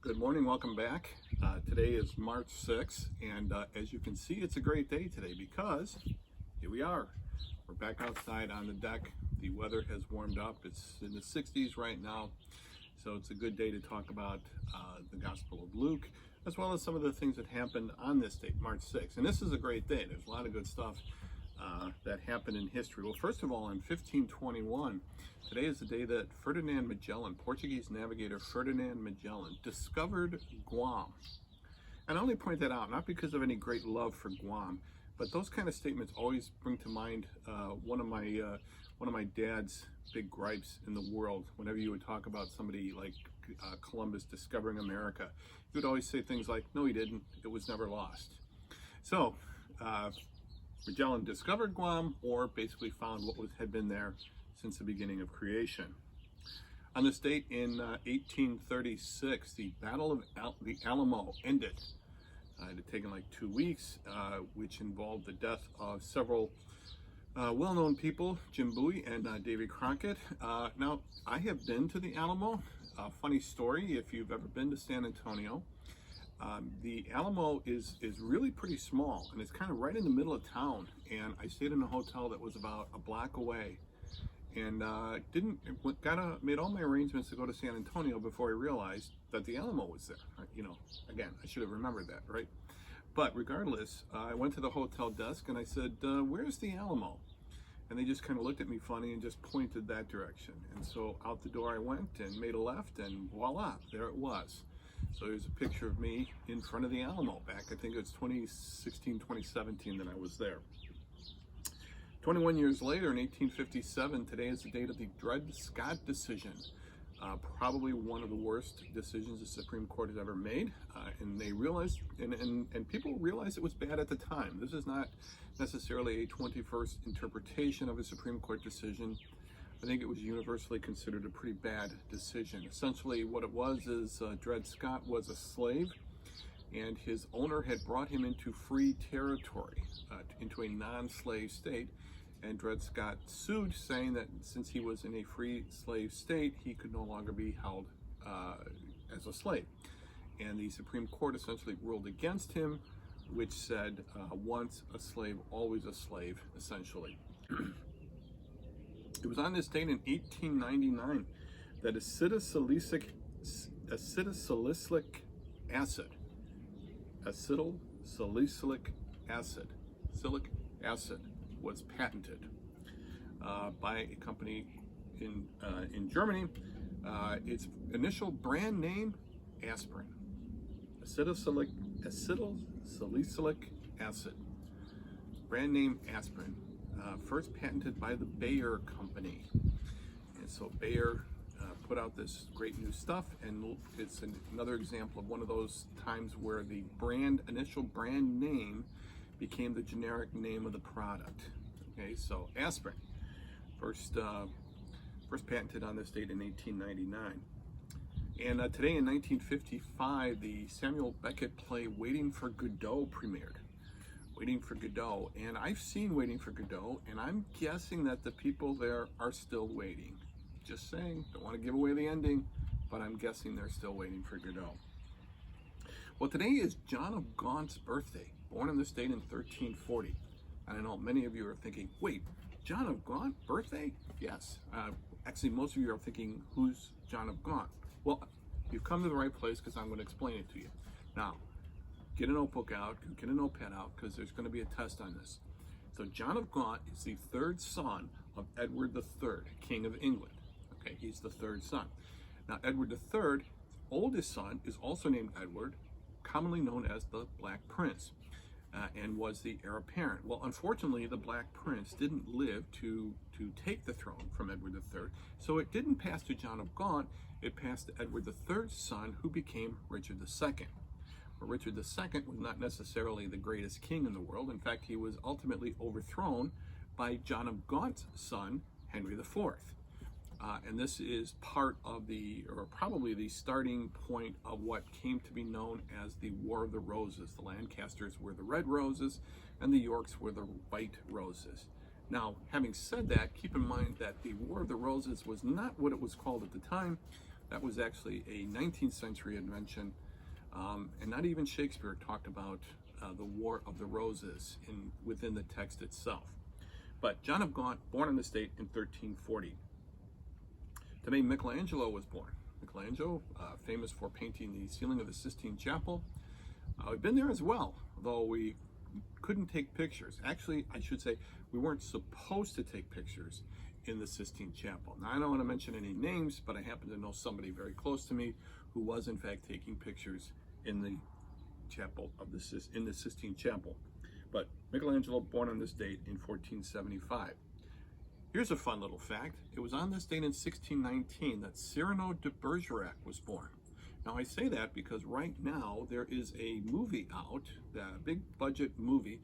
Good morning, welcome back. Today is March 6th, and as you can see, it's a great day today because here we are. We're back outside on the deck. The weather has warmed up. It's in the 60s right now, so it's a good day to talk about the Gospel of Luke, as well as some of the things that happened on this date, March 6th. And this is a great day. There's a lot of good stuff that happened in history. Well, first of all, in 1521, today is the day that Ferdinand Magellan, Portuguese navigator Ferdinand Magellan, discovered Guam. And I only point that out not because of any great love for Guam, but those kind of statements always bring to mind one of my dad's big gripes in the world. Whenever you would talk about somebody like Columbus discovering America, he would always say things like, "No, he didn't. It was never lost." So Magellan discovered Guam, or basically found what had been there since the beginning of creation. On this date in 1836, the Battle of the Alamo ended. It had taken like 2 weeks, which involved the death of several well-known people, Jim Bowie and Davy Crockett. Now, I have been to the Alamo. Funny story, if you've ever been to San Antonio, the Alamo is really pretty small, and it's kind of right in the middle of town. And I stayed in a hotel that was about a block away, and made all my arrangements to go to San Antonio before I realized that the Alamo was there. Again, I should have remembered that, right? But regardless, I went to the hotel desk and I said, "Where's the Alamo?" And they just kind of looked at me funny and just pointed that direction. And so out the door I went and made a left, and voila, there it was. So here's a picture of me in front of the Alamo back, I think it was 2016, 2017 that I was there. 21 years later, in 1857, today is the date of the Dred Scott decision. Probably one of the worst decisions the Supreme Court has ever made. And they realized, and people realized it was bad at the time. This is not necessarily a 21st interpretation of a Supreme Court decision. I think it was universally considered a pretty bad decision. Essentially what it was is Dred Scott was a slave, and his owner had brought him into free territory, into a non-slave state, and Dred Scott sued, saying that since he was in a free slave state, he could no longer be held as a slave. And the Supreme Court essentially ruled against him, which said once a slave, always a slave, essentially. It was on this date in 1899 that acetylsalicylic acid was patented by a company in Germany. Its initial brand name, aspirin. Acetylsalicylic acid. Brand name, aspirin. First patented by the Bayer company. And so Bayer put out this great new stuff, and it's another example of one of those times where the initial brand name became the generic name of the product. Okay, so aspirin, first patented on this date in 1899. And today in 1955, the Samuel Beckett play Waiting for Godot premiered. Waiting for Godot, and I've seen Waiting for Godot, and I'm guessing that the people there are still waiting. Just saying, don't want to give away the ending, but I'm guessing they're still waiting for Godot. Well, today is John of Gaunt's birthday, born on this date in 1340. And I know many of you are thinking, wait, John of Gaunt, birthday? Yes. Actually, most of you are thinking, who's John of Gaunt? Well, you've come to the right place, because I'm going to explain it to you. Now, get a notebook out, get a notepad out, because there's going to be a test on this. So John of Gaunt is the third son of Edward III, King of England. Okay, he's the third son. Now, Edward III, oldest son, is also named Edward, commonly known as the Black Prince, and was the heir apparent. Well, unfortunately, the Black Prince didn't live to take the throne from Edward III, so it didn't pass to John of Gaunt, it passed to Edward III's son, who became Richard II. But Richard II was not necessarily the greatest king in the world. In fact, he was ultimately overthrown by John of Gaunt's son, Henry IV. And this is part of or probably the starting point of what came to be known as the War of the Roses. The Lancasters were the red roses, and the Yorks were the white roses. Now, having said that, keep in mind that the War of the Roses was not what it was called at the time. That was actually a 19th century invention, and not even Shakespeare talked about the War of the Roses within the text itself. But John of Gaunt, born in the state in 1340. Today, Michelangelo was born. Michelangelo, famous for painting the ceiling of the Sistine Chapel. We've been there as well, though we couldn't take pictures. Actually, I should say we weren't supposed to take pictures in the Sistine Chapel. Now, I don't want to mention any names, but I happen to know somebody very close to me who was in fact taking pictures in the chapel of the Sistine Chapel. But Michelangelo, born on this date in 1475. Here's a fun little fact. It was on this date in 1619 that Cyrano de Bergerac was born. Now, I say that because right now there is a movie out, a big budget movie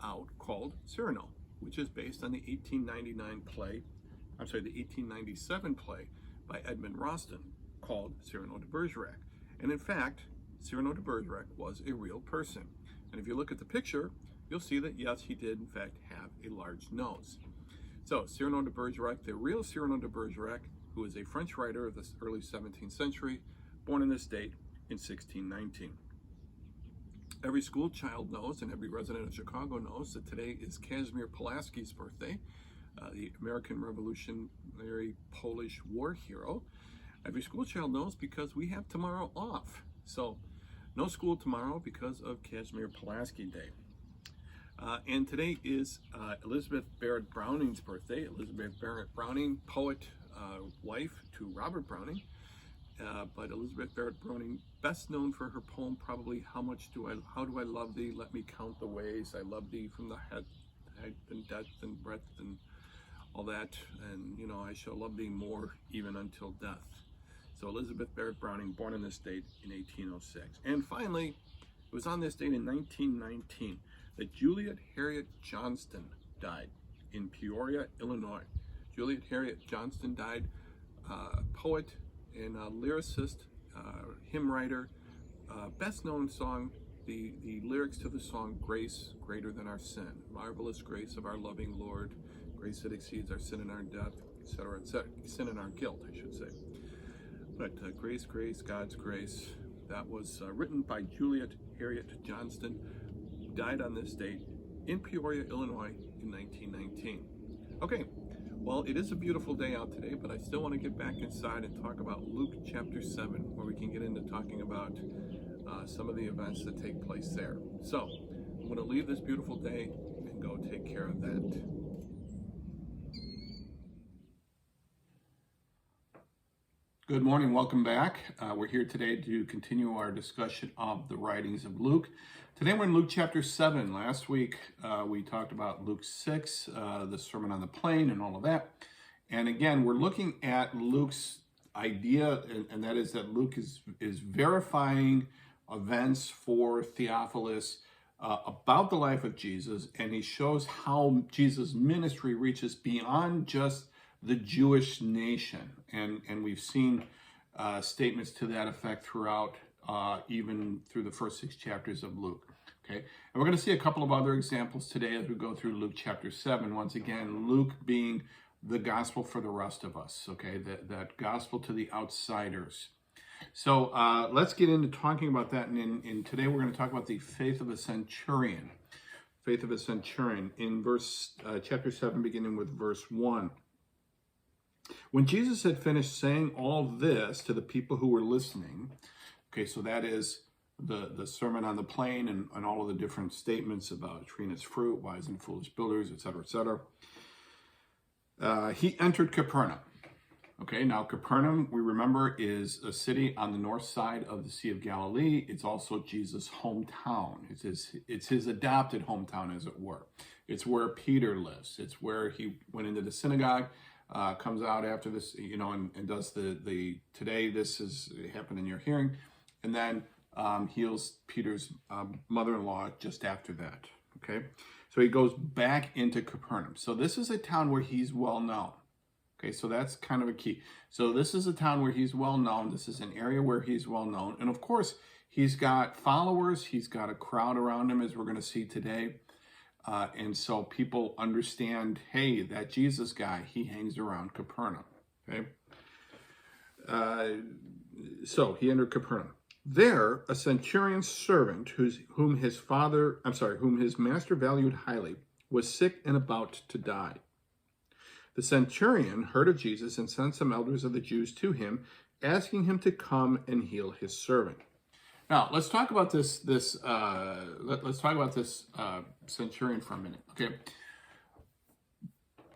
out called Cyrano, which is based on the 1897 play by Edmond Rostand called Cyrano de Bergerac. And in fact, Cyrano de Bergerac was a real person. And if you look at the picture, you'll see that yes, he did in fact have a large nose. So Cyrano de Bergerac, the real Cyrano de Bergerac, who is a French writer of the early 17th century, born in this date in 1619. Every school child knows, and every resident of Chicago knows, that today is Kazimierz Pulaski's birthday, the American Revolutionary Polish war hero. Every school child knows because we have tomorrow off. So no school tomorrow because of Kazimierz Pulaski Day. And today is Elizabeth Barrett Browning's birthday. Elizabeth Barrett Browning, poet, wife to Robert Browning. But Elizabeth Barrett Browning, best known for her poem, probably How Do I Love Thee? Let Me Count the Ways I Love Thee, from the height and depth and breadth and all that. And, you know, I shall love thee more even until death. So Elizabeth Barrett Browning, born on this date in 1806. And finally, it was on this date in 1919 that Juliet Harriet Johnston died in Peoria, Illinois. Juliet Harriet Johnston died, poet and lyricist, hymn writer, best known song, the lyrics to the song Grace Greater Than Our Sin, marvelous grace of our loving Lord, grace that exceeds our sin and our death, etc., etc., sin and our guilt, I should say. But Grace, Grace, God's Grace, that was written by Juliet Harriet Johnston, who died on this date in Peoria, Illinois in 1919. Okay, well, it is a beautiful day out today, but I still want to get back inside and talk about Luke chapter 7, where we can get into talking about some of the events that take place there. So, I'm going to leave this beautiful day and go take care of that. Good morning, welcome back. We're here today to continue our discussion of the writings of Luke. Today we're in Luke chapter 7. Last week we talked about Luke 6, the Sermon on the Plain and all of that. And again, we're looking at Luke's idea, and that is that Luke is verifying events for Theophilus about the life of Jesus, and he shows how Jesus' ministry reaches beyond just the Jewish nation. And we've seen statements to that effect throughout, even through the first 6 chapters of Luke. Okay, and we're going to see a couple of other examples today as we go through Luke chapter 7. Once again, Luke being the gospel for the rest of us, okay, that gospel to the outsiders. So let's get into talking about that. And today we're going to talk about the faith of a centurion. Faith of a centurion in chapter 7, beginning with verse 1. When Jesus had finished saying all this to the people who were listening, okay, so that is the Sermon on the Plain and all of the different statements about tree and its fruit, wise and foolish builders, etc., etc. He entered Capernaum. Okay, now Capernaum, we remember, is a city on the north side of the Sea of Galilee. It's also Jesus' hometown. It's his adopted hometown, as it were. It's where Peter lives. It's where he went into the synagogue. Comes out after this, you know, and does the today this has happened in your hearing, and then heals Peter's mother-in-law just after that. Okay, so he goes back into Capernaum. So this is a town where he's well known. Okay, so that's kind of a key. So this is a town where he's well known. This is an area where he's well known, and of course he's got followers. He's got a crowd around him, as we're going to see today. And so people understand, hey, that Jesus guy, he hangs around Capernaum, okay? So he entered Capernaum. There, a centurion's servant, whom his master valued highly, was sick and about to die. The centurion heard of Jesus and sent some elders of the Jews to him, asking him to come and heal his servant. Now, let's talk about this centurion for a minute. Okay.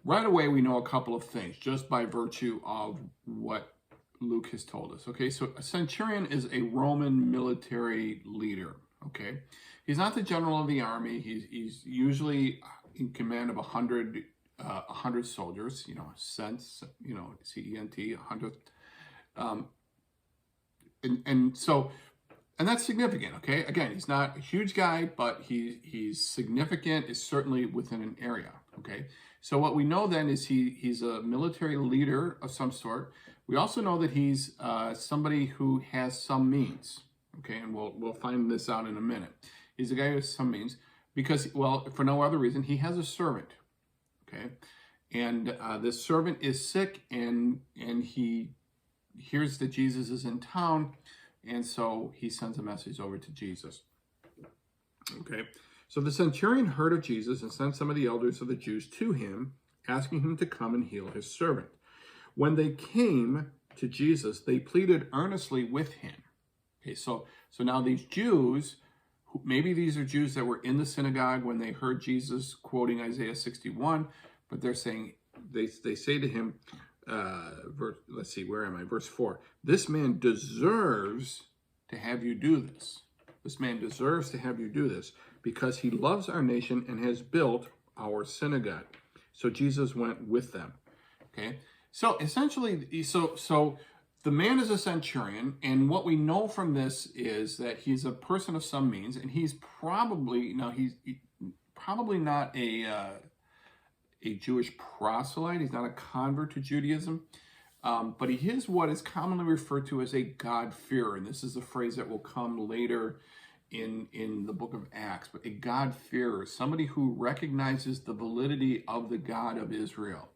Right away, we know a couple of things just by virtue of what Luke has told us. Okay, so a centurion is a Roman military leader. Okay, he's not the general of the army. He's usually in command of 100 soldiers. Cent, CENT, 100. And that's significant. Okay, again, he's not a huge guy, but he's significant. Is certainly within an area. Okay, so what we know then is he's a military leader of some sort. We also know that he's somebody who has some means. Okay, and we'll find this out in a minute. He's a guy who has some means because, well, for no other reason, he has a servant. Okay, and this servant is sick, and he hears that Jesus is in town, and so he sends a message over to Jesus. Okay. So the centurion heard of Jesus and sent some of the elders of the Jews to him, asking him to come and heal his servant. When they came to Jesus, they pleaded earnestly with him. Okay, so now these Jews, maybe these are Jews that were in the synagogue when they heard Jesus quoting Isaiah 61, but they're saying, they say to him, let's see, where am I? Verse 4, this man deserves to have you do this. This man deserves to have you do this because he loves our nation and has built our synagogue. So Jesus went with them. Okay. So essentially, so the man is a centurion, and what we know from this is that he's a person of some means, and he's probably not a Jewish proselyte. He's not a convert to Judaism, but he is what is commonly referred to as a God-fearer, and this is a phrase that will come later in the book of Acts. But a God-fearer, somebody who recognizes the validity of the God of Israel.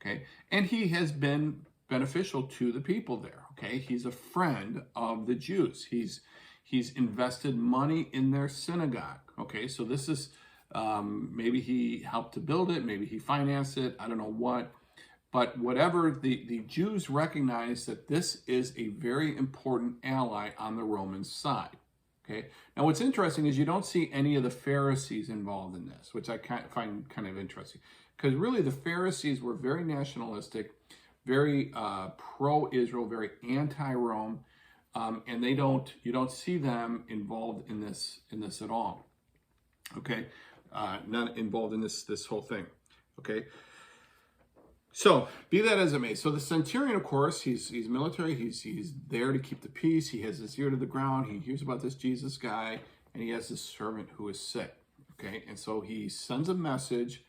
Okay, and he has been beneficial to the people there. Okay, he's a friend of the Jews. He's invested money in their synagogue. Okay, so this is maybe he helped to build it, maybe he financed it. I don't know what, but whatever, the Jews recognize that this is a very important ally on the Roman side. Okay, now what's interesting is you don't see any of the Pharisees involved in this, which I find kind of interesting. Because really the Pharisees were very nationalistic, very pro-Israel, very anti-Rome, and you don't see them involved in this at all. Okay, not involved in this whole thing. Okay, so be that as it may. So the centurion, of course, he's military. He's there to keep the peace. He has his ear to the ground. He hears about this Jesus guy, and he has this servant who is sick. Okay, and so he sends a message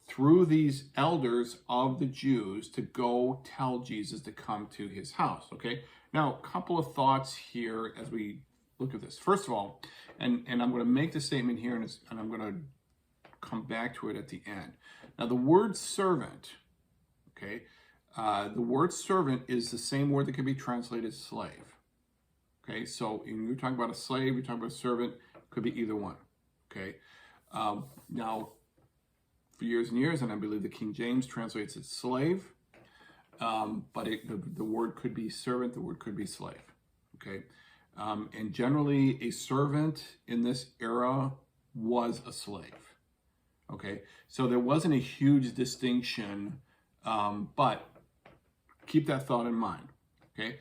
through these elders of the Jews to go tell Jesus to come to his house. Okay, now a couple of thoughts here as we look at this. First of all, and I'm going to make the statement here, and I'm going to come back to it at the end. Now the word servant, okay, the word servant is the same word that can be translated slave. Okay, so when you're talking about a slave, you're talking about a servant, could be either one. Okay, now for years and years, and I believe the King James translates it slave, but the word could be servant, the word could be slave, okay? And generally, a servant in this era was a slave, okay? So there wasn't a huge distinction, but keep that thought in mind, okay?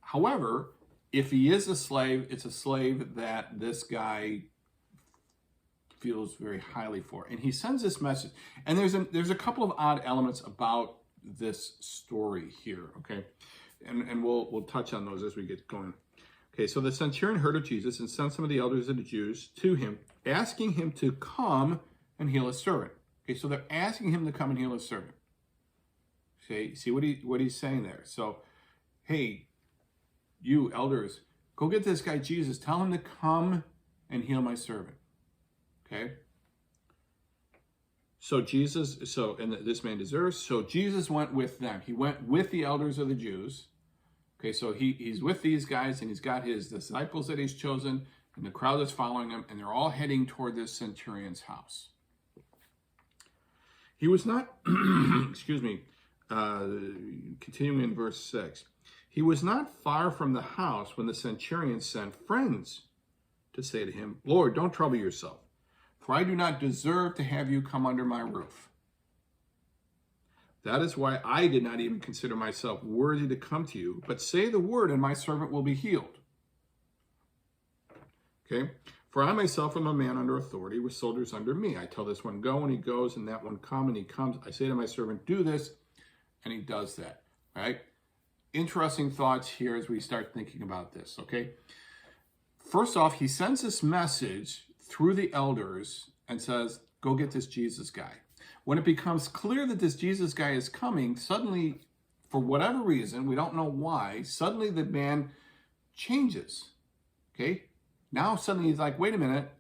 However, if he is a slave, it's a slave that this guy feels very highly for, and he sends this message. And there's a couple of odd elements about this story here, okay, and we'll touch on those as we get going. Okay, so the centurion heard of Jesus and sent some of the elders of the Jews to him, asking him to come and heal his servant. Okay, so they're asking him to come and heal his servant. Okay, see what he's saying there. So, hey, you elders, go get this guy Jesus. Tell him to come and heal my servant. Okay. So this man deserves. So Jesus went with them. He went with the elders of the Jews. Okay, so he's with these guys, and he's got his disciples that he's chosen, and the crowd is following him, and they're all heading toward this centurion's house. He was not, excuse me, continuing in verse 6. He was not far from the house when the centurion sent friends to say to him, Lord, don't trouble yourself, for I do not deserve to have you come under my roof. That is why I did not even consider myself worthy to come to you, but say the word and my servant will be healed. Okay? For I myself am a man under authority with soldiers under me. I tell this one, go, and he goes, and that one, come, and he comes. I say to my servant, do this, and he does that. Right? Interesting thoughts here as we start thinking about this, okay? First off, he sends this message through the elders and says, go get this Jesus guy. When it becomes clear that this Jesus guy is coming, suddenly, for whatever reason, we don't know why, suddenly the man changes, okay? Now suddenly he's like, wait a minute,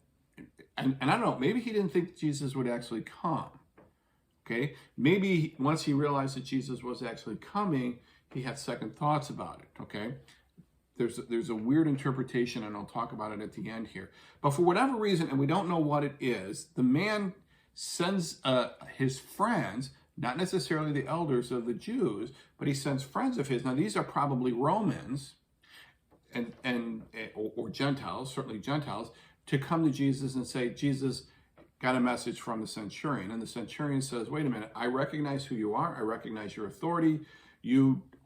and I don't know, maybe he didn't think Jesus would actually come, okay? Maybe once he realized that Jesus was actually coming, he had second thoughts about it, okay? There's a weird interpretation, and I'll talk about it at the end here. But for whatever reason, and we don't know what it is, the man sends his friends, not necessarily the elders of the Jews, but he sends friends of his. Now, these are probably Romans or Gentiles, certainly Gentiles, to come to Jesus and say, Jesus got a message from the centurion. And the centurion says, wait a minute, I recognize who you are. I recognize your authority.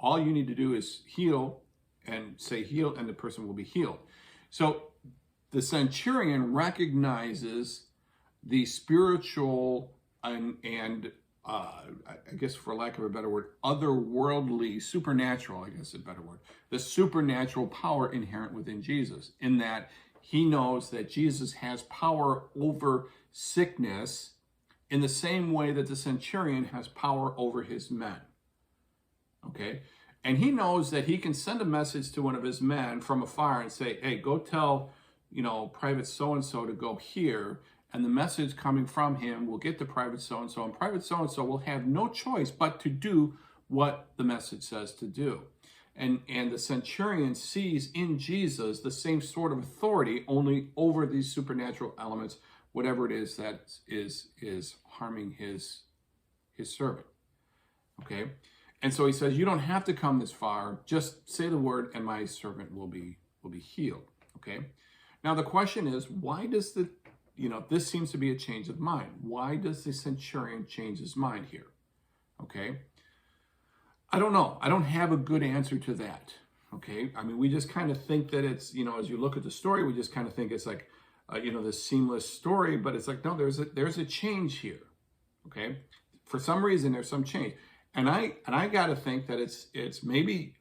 All you need to do is heal and say heal, and the person will be healed. So the centurion recognizes the spiritual and I guess, for lack of a better word, otherworldly, supernatural, I guess is a better word, the supernatural power inherent within Jesus, in that he knows that Jesus has power over sickness in the same way that the centurion has power over his men. Okay? And he knows that he can send a message to one of his men from afar and say, hey, go tell, Private so-and-so to go here, and the message coming from him will get to Private so-and-so, and Private so-and-so will have no choice but to do what the message says to do. And the centurion sees in Jesus the same sort of authority, only over these supernatural elements, whatever it is that is harming his servant. Okay? And so he says, you don't have to come this far, just say the word and my servant will be healed. Okay? Now the question is, why does this seems to be a change of mind. Why does the centurion change his mind here? Okay? I don't know. I don't have a good answer to that. Okay? I mean, we just kind of think that it's, as you look at the story, we just kind of think it's like, this seamless story, but it's like, no, there's a change here. Okay? For some reason, there's some change. And I got to think that it's maybe,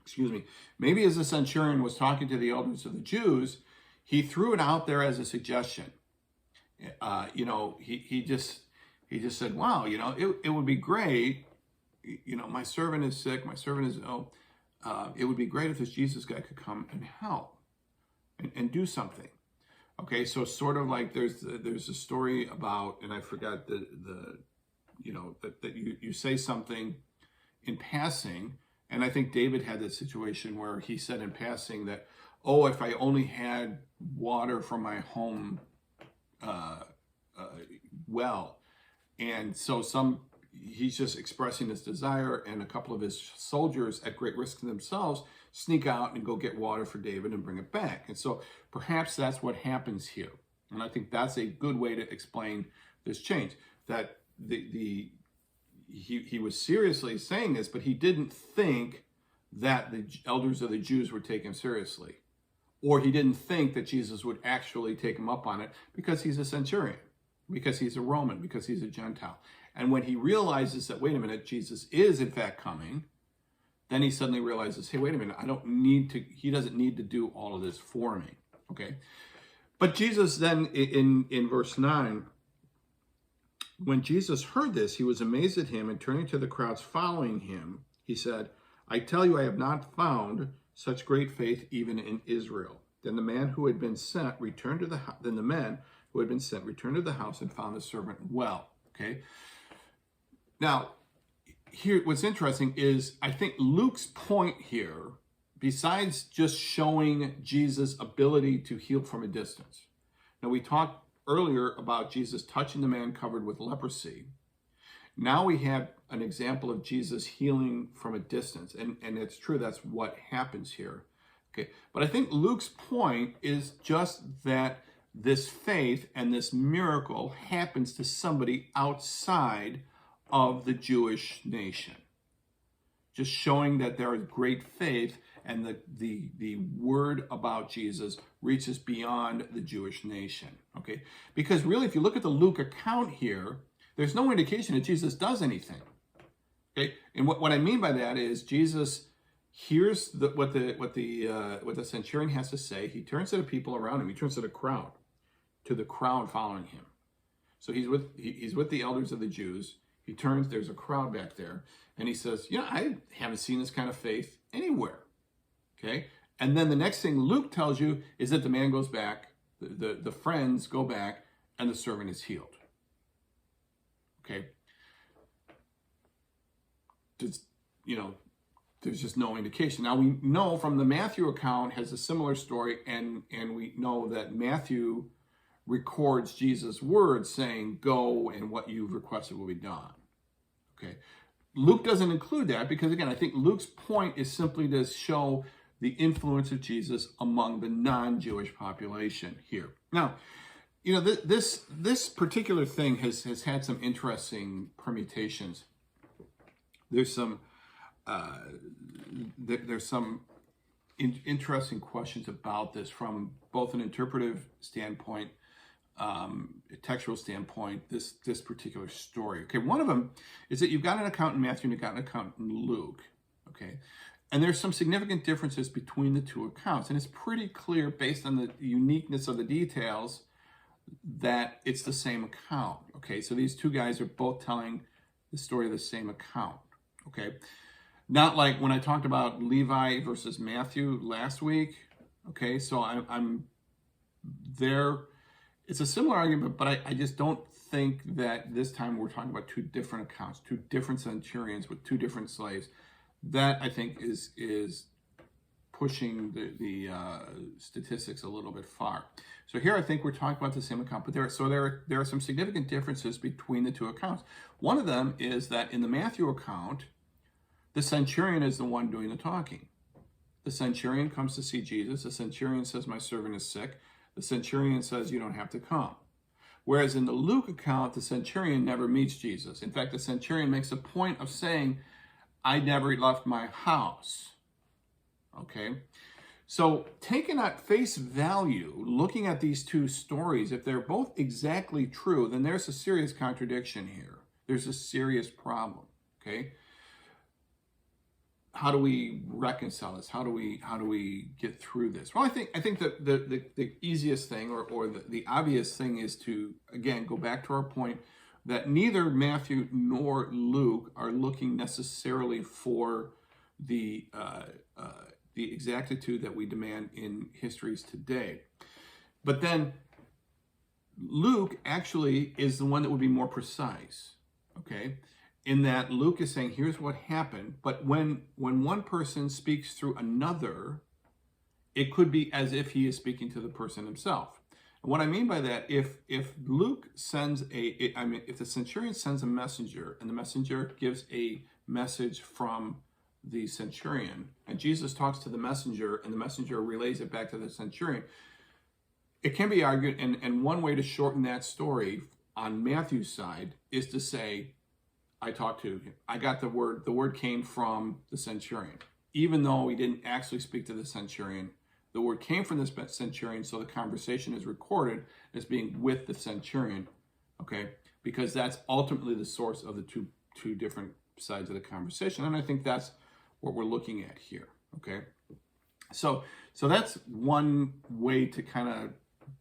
excuse me, maybe as the centurion was talking to the elders of the Jews, he threw it out there as a suggestion. He just said, wow, it would be great. My servant is sick. My servant is ill. It would be great if this Jesus guy could come and help and do something. Okay, so sort of like there's a story about, and I forgot that you say something in passing, and I think David had that situation where he said in passing that, oh, if I only had water from my home well. And so he's just expressing his desire, and a couple of his soldiers, at great risk to themselves, sneak out and go get water for David and bring it back. And so perhaps that's what happens here. And I think that's a good way to explain this change, that he was seriously saying this, but he didn't think that the elders of the Jews would take him seriously. Or he didn't think that Jesus would actually take him up on it because he's a centurion, because he's a Roman, because he's a Gentile. And when he realizes that, wait a minute, Jesus is in fact coming, then he suddenly realizes, hey, wait a minute, he doesn't need to do all of this for me, okay? But Jesus then, in verse 9, when Jesus heard this, he was amazed at him, and turning to the crowds following him, he said, I tell you, I have not found such great faith even in Israel. Then the men who had been sent returned to the house and found the servant well. Okay. Now, here, what's interesting is I think Luke's point here, besides just showing Jesus' ability to heal from a distance. Now, we talked earlier about Jesus touching the man covered with leprosy. Now we have an example of Jesus healing from a distance. And it's true, that's what happens here. Okay, but I think Luke's point is just that this faith and this miracle happens to somebody outside of the Jewish nation. Just showing that there is great faith and the word about Jesus reaches beyond the Jewish nation. Okay, because really, if you look at the Luke account here, there's no indication that Jesus does anything. Okay, and what I mean by that is Jesus hears what the centurion has to say. He turns to the people around him. He turns to the crowd following him. So he's with the elders of the Jews. He turns. There's a crowd back there, and he says, I haven't seen this kind of faith anywhere. Okay, and then the next thing Luke tells you is that the man goes back. The friends go back, and the servant is healed. Okay. There's just no indication. Now we know from the Matthew account has a similar story, and we know that Matthew records Jesus' words saying, "Go, and what you've requested will be done." Okay. Luke doesn't include that because, again, I think Luke's point is simply to show the influence of Jesus among the non-Jewish population here. Now, this particular thing has had some interesting permutations. There's some interesting questions about this from both an interpretive standpoint, a textual standpoint, this particular story. Okay, one of them is that you've got an account in Matthew and you've got an account in Luke. Okay, and there's some significant differences between the two accounts, and it's pretty clear based on the uniqueness of the details that it's the same account. Okay, so these two guys are both telling the story of the same account. Okay, not like when I talked about Levi versus Matthew last week. Okay, so I'm there. It's a similar argument, but I just don't think that this time we're talking about two different accounts, two different centurions with two different slaves. That I think is pushing the statistics a little bit far. So here I think we're talking about the same account, but there are some significant differences between the two accounts. One of them is that in the Matthew account, the centurion is the one doing the talking. The centurion comes to see Jesus. The centurion says, "My servant is sick." The centurion says, "You don't have to come." Whereas in the Luke account, the centurion never meets Jesus. In fact, the centurion makes a point of saying, "I never left my house." Okay? So taken at face value, looking at these two stories, if they're both exactly true, then there's a serious contradiction here. There's a serious problem. Okay? How do we reconcile this? How do we get through this? Well, I think that the easiest thing or the obvious thing is to, again, go back to our point that neither Matthew nor Luke are looking necessarily for the exactitude that we demand in histories today. But then Luke actually is the one that would be more precise, okay? In that Luke is saying, here's what happened, but when one person speaks through another, it could be as if he is speaking to the person himself. And what I mean by that, if Luke sends if the centurion sends a messenger and the messenger gives a message from the centurion, and Jesus talks to the messenger and the messenger relays it back to the centurion, it can be argued, and one way to shorten that story on Matthew's side is to say, I got the word came from the centurion. Even though he didn't actually speak to the centurion, the word came from the centurion, so the conversation is recorded as being with the centurion, okay? Because that's ultimately the source of the two different sides of the conversation, and I think that's what we're looking at here, okay? So that's one way to kind of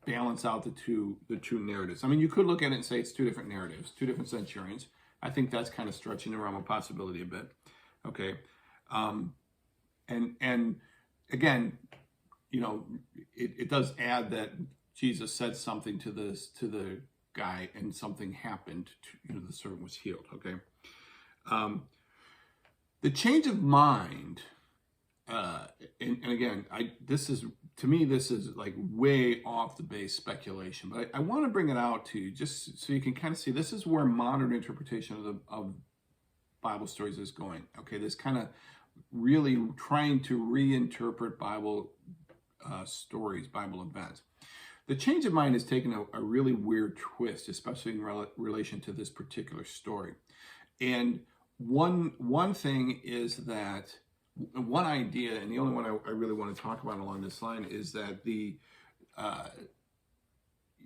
balance out the two narratives. I mean, you could look at it and say it's two different narratives, two different centurions. I think that's kind of stretching the realm of possibility a bit, okay? And again, it does add that Jesus said something to the guy, and something happened. The servant was healed, okay? The change of mind, and again, to me, this is like way off the base speculation, but I want to bring it out to you just so you can kind of see this is where modern interpretation of Bible stories is going. Okay, this kind of really trying to reinterpret Bible stories, Bible events. The change of mind has taken a really weird twist, especially in relation to this particular story. And one thing is that one idea, and the only one I really want to talk about along this line, is that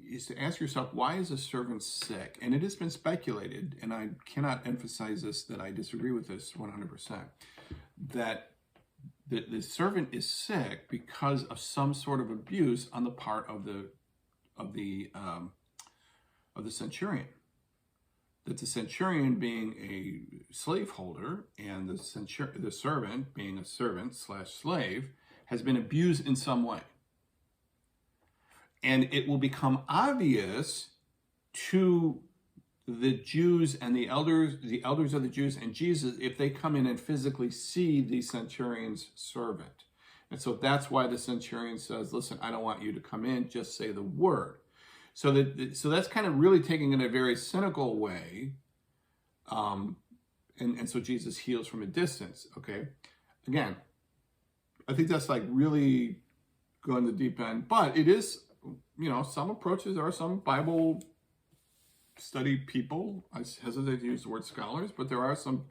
is to ask yourself, why is a servant sick? And it has been speculated, and I cannot emphasize this, that I disagree with this 100%, that the servant is sick because of some sort of abuse on the part of the centurion. That the centurion, being a slaveholder, and the servant, being a servant/slave, has been abused in some way. And it will become obvious to the Jews and the elders of the Jews and Jesus, if they come in and physically see the centurion's servant. And so that's why the centurion says, listen, I don't want you to come in, just say the word. So that's kind of really taking it in a very cynical way. And so Jesus heals from a distance, okay? Again, I think that's like really going the deep end, but it is, some approaches, there are some Bible study people, I hesitate to use the word scholars, but there are some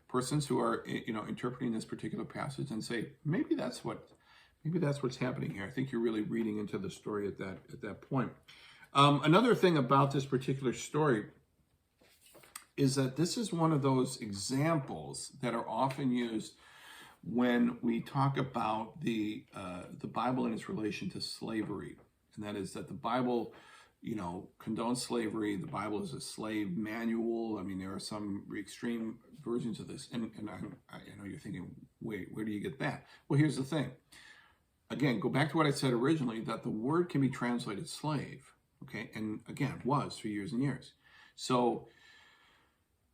persons who are, interpreting this particular passage and say, maybe that's what's happening here. I think you're really reading into the story at that point. Another thing about this particular story is that this is one of those examples that are often used when we talk about the Bible in its relation to slavery. And that is that the Bible, condones slavery. The Bible is a slave manual. I mean, there are some extreme versions of this. And I know you're thinking, wait, where do you get that? Well, here's the thing. Again, go back to what I said originally, that the word can be translated slave. Okay, and again, was for years and years. So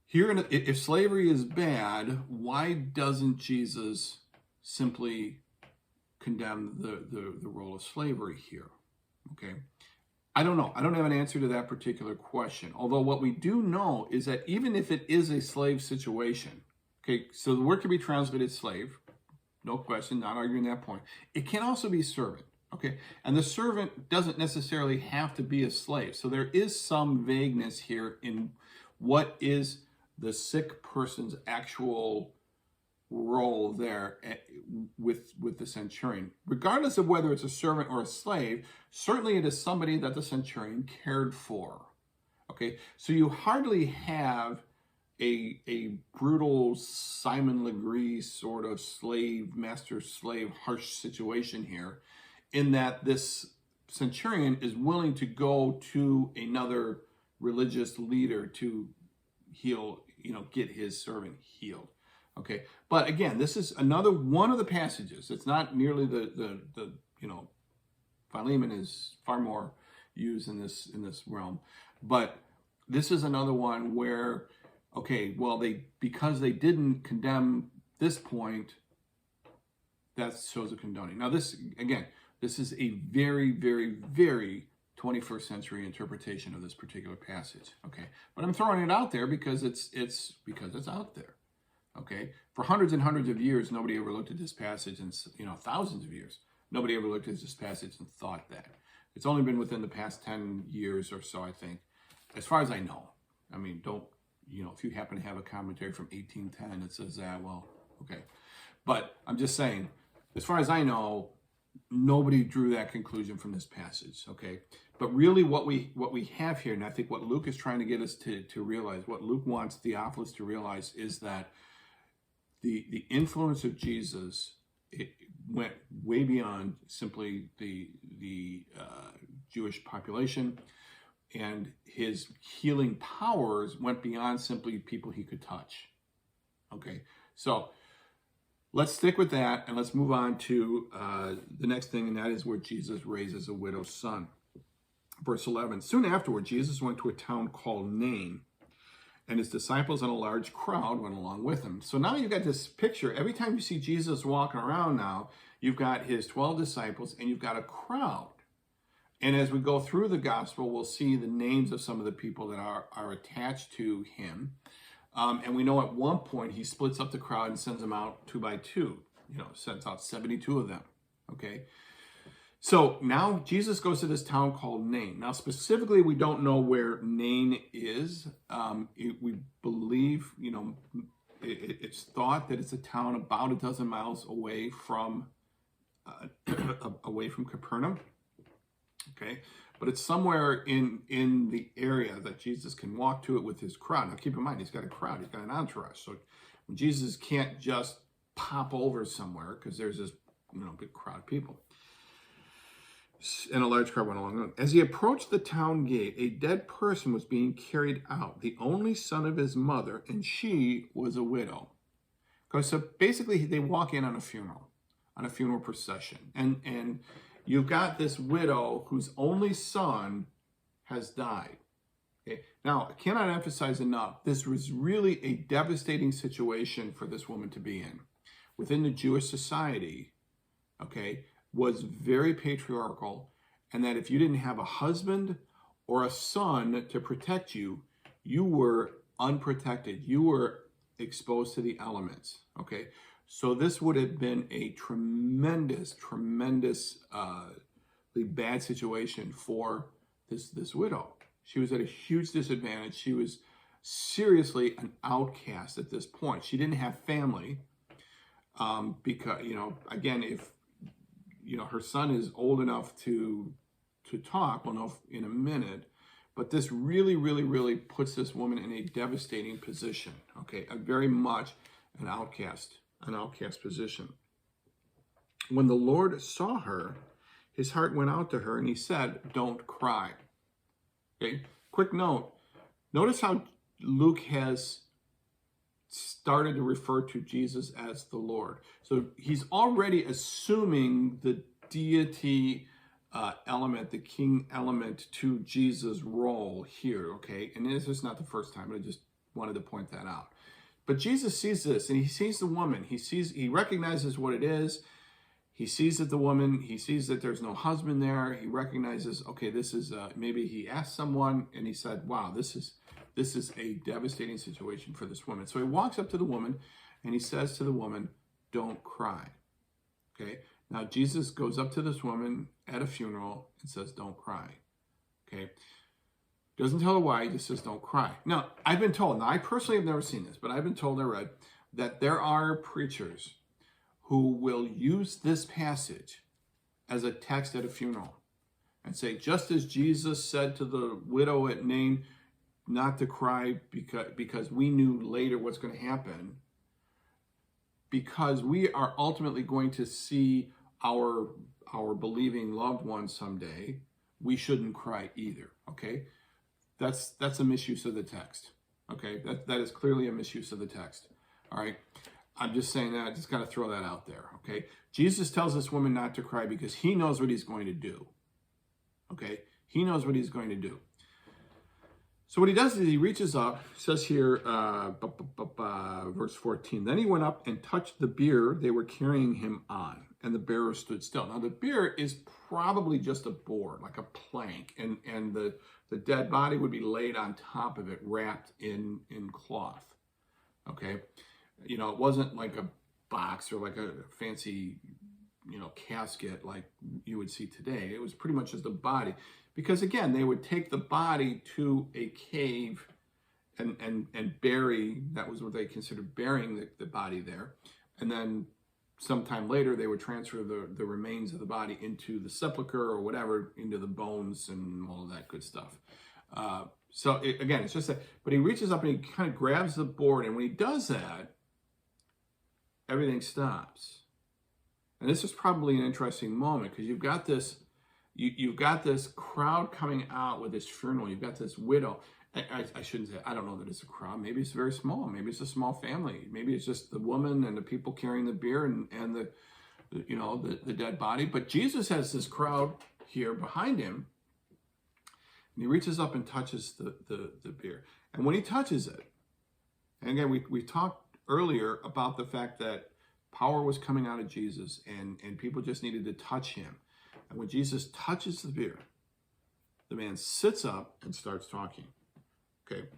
here, if slavery is bad, why doesn't Jesus simply condemn the role of slavery here? Okay, I don't know. I don't have an answer to that particular question. Although what we do know is that even if it is a slave situation, okay, so the word can be translated slave, no question, not arguing that point. It can also be servant. Okay, and the servant doesn't necessarily have to be a slave. So there is some vagueness here in what is the sick person's actual role there with the centurion. Regardless of whether it's a servant or a slave, certainly it is somebody that the centurion cared for. Okay, so you hardly have a brutal Simon Legree sort of master-slave harsh situation here, in that this centurion is willing to go to another religious leader to heal, get his servant healed. Okay, but again, this is another one of the passages. It's not nearly the Philemon is far more used in this realm, but this is another one where, okay, well, because they didn't condemn this point, that shows a condoning. Now, this is a very, very, very 21st century interpretation of this particular passage. Okay, but I'm throwing it out there because it's out there. Okay, for hundreds and hundreds of years, nobody ever looked at this passage, and thousands of years, nobody ever looked at this passage and thought that. It's only been within the past 10 years or so, I think, as far as I know. I mean, if you happen to have a commentary from 1810 that says that, well, okay. But I'm just saying, as far as I know, nobody drew that conclusion from this passage, okay? But really what we have here, and I think what Luke is trying to get us to realize, what Luke wants Theophilus to realize, is that the influence of Jesus, it went way beyond simply the Jewish population, and his healing powers went beyond simply people he could touch. Okay, so let's stick with that, and let's move on to the next thing, and that is where Jesus raises a widow's son. Verse 11, soon afterward, Jesus went to a town called Nain, and his disciples and a large crowd went along with him. So now you've got this picture. Every time you see Jesus walking around now, you've got his 12 disciples and you've got a crowd. And as we go through the gospel, we'll see the names of some of the people that are attached to him. And we know at one point he splits up the crowd and sends them out 2 by 2. Sends out 72 of them. Okay. So now Jesus goes to this town called Nain. Now specifically, we don't know where Nain is. We believe, it's thought that it's a town about a dozen miles away from Capernaum. Okay, but it's somewhere in the area that Jesus can walk to it with his crowd. Now keep in mind, he's got a crowd, he's got an entourage. So Jesus can't just pop over somewhere because there's this big crowd of people. And a large crowd went along. As he approached the town gate, a dead person was being carried out, the only son of his mother, and she was a widow. So basically, they walk in on a funeral procession. And you've got this widow whose only son has died. Okay? Now, I cannot emphasize enough, this was really a devastating situation for this woman to be in. Within the Jewish society, okay, was very patriarchal, and that if you didn't have a husband or a son to protect you, you were unprotected. You were exposed to the elements, okay? So this would have been a tremendously bad situation for this widow. She was at a huge disadvantage. She was seriously an outcast at this point. She didn't have family because, again, if her son is old enough to talk, we'll know in a minute, but this really puts this woman in a devastating position, okay? A very much an outcast position. When the Lord saw her, his heart went out to her and he said, "Don't cry." Okay, quick note. Notice how Luke has started to refer to Jesus as the Lord. So he's already assuming the deity element, the king element to Jesus' role here, okay? And this is not the first time, but I just wanted to point that out. But Jesus sees this, and he sees the woman. He recognizes what it is. He sees that the woman, he sees that there's no husband there. He recognizes, okay, this is, maybe he asked someone, and he said, wow, this is a devastating situation for this woman. So he walks up to the woman, and he says to the woman, "Don't cry." Okay? Now, Jesus goes up to this woman at a funeral and says, "Don't cry." Okay? Doesn't tell her why, he just says, "Don't cry." Now, I've been told, now I personally have never seen this, but I've been told and read that there are preachers who will use this passage as a text at a funeral and say, just as Jesus said to the widow at Nain not to cry because we knew later what's going to happen, because we are ultimately going to see our believing loved one someday, we shouldn't cry either, okay? That's a misuse of the text, okay? That is clearly a misuse of the text, all right? I'm just saying that, I just got to throw that out there, okay? Jesus tells this woman not to cry because he knows what he's going to do, okay? He knows what he's going to do. So what he does is he reaches up, says here, verse 14, then he went up and touched the bier they were carrying him on, and the bearer stood still. Now the bier is probably just a board, like a plank, and the dead body would be laid on top of it, wrapped in cloth, okay? It wasn't like a box or like a fancy, casket like you would see today. It was pretty much just a body. Because again, they would take the body to a cave and bury, that was what they considered burying the body there. And then sometime later, they would transfer the remains of the body into the sepulcher or whatever, into the bones and all of that good stuff. Again, it's just that, but he reaches up and he kind of grabs the board. And when he does that, everything stops. And this is probably an interesting moment because you've got this crowd coming out with this funeral. You've got this widow. I shouldn't say, I don't know that it's a crowd. Maybe it's very small. Maybe it's a small family. Maybe it's just the woman and the people carrying the bier and the dead body. But Jesus has this crowd here behind him. And he reaches up and touches the bier. And when he touches it, And again, we talked earlier about the fact that power was coming out of Jesus, and people just needed to touch him. And when Jesus touches the beard, the man sits up and starts talking. Okay.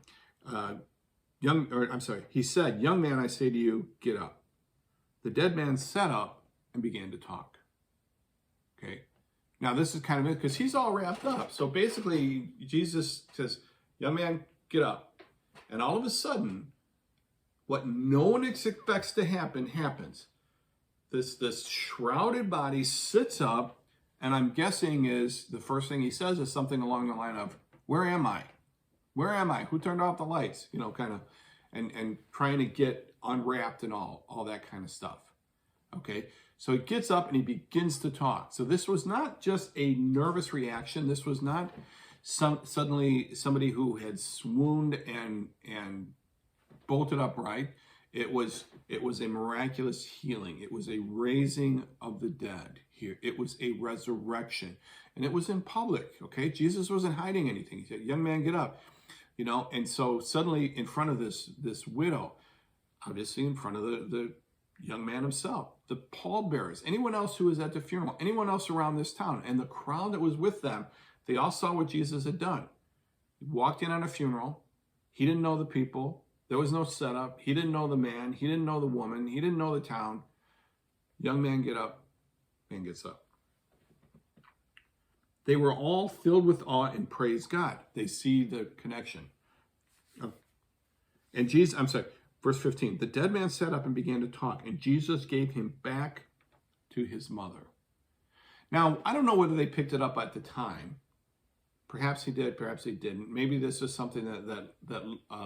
He said, "Young man, I say to you, get up." The dead man sat up and began to talk. Okay. Now this is kind of it because he's all wrapped up. So basically, Jesus says, "Young man, get up." And all of a sudden, what no one expects to happen happens. This shrouded body sits up, and I'm guessing is the first thing he says is something along the line of, "Where am I? Where am I? Who turned off the lights?" You know, kind of, and trying to get unwrapped and all that kind of stuff. Okay, so he gets up and he begins to talk. So this was not just a nervous reaction. This was not suddenly somebody who had swooned and bolted upright. It was a miraculous healing. It was a raising of the dead here. It was a resurrection, and it was in public. Okay, Jesus wasn't hiding anything. He said, "Young man, get up." You know, and so suddenly in front of this widow, obviously in front of the young man himself, the pallbearers, anyone else who was at the funeral, anyone else around this town, and the crowd that was with them, they all saw what Jesus had done. He walked in on a funeral. He didn't know the people. There was no setup. He didn't know the man. He didn't know the woman. He didn't know the town. Young man, get up. Man gets up. They were all filled with awe and praised God. They see the connection. And Jesus, verse 15. The dead man sat up and began to talk, and Jesus gave him back to his mother. Now, I don't know whether they picked it up at the time. Perhaps he did, perhaps he didn't. Maybe this is something that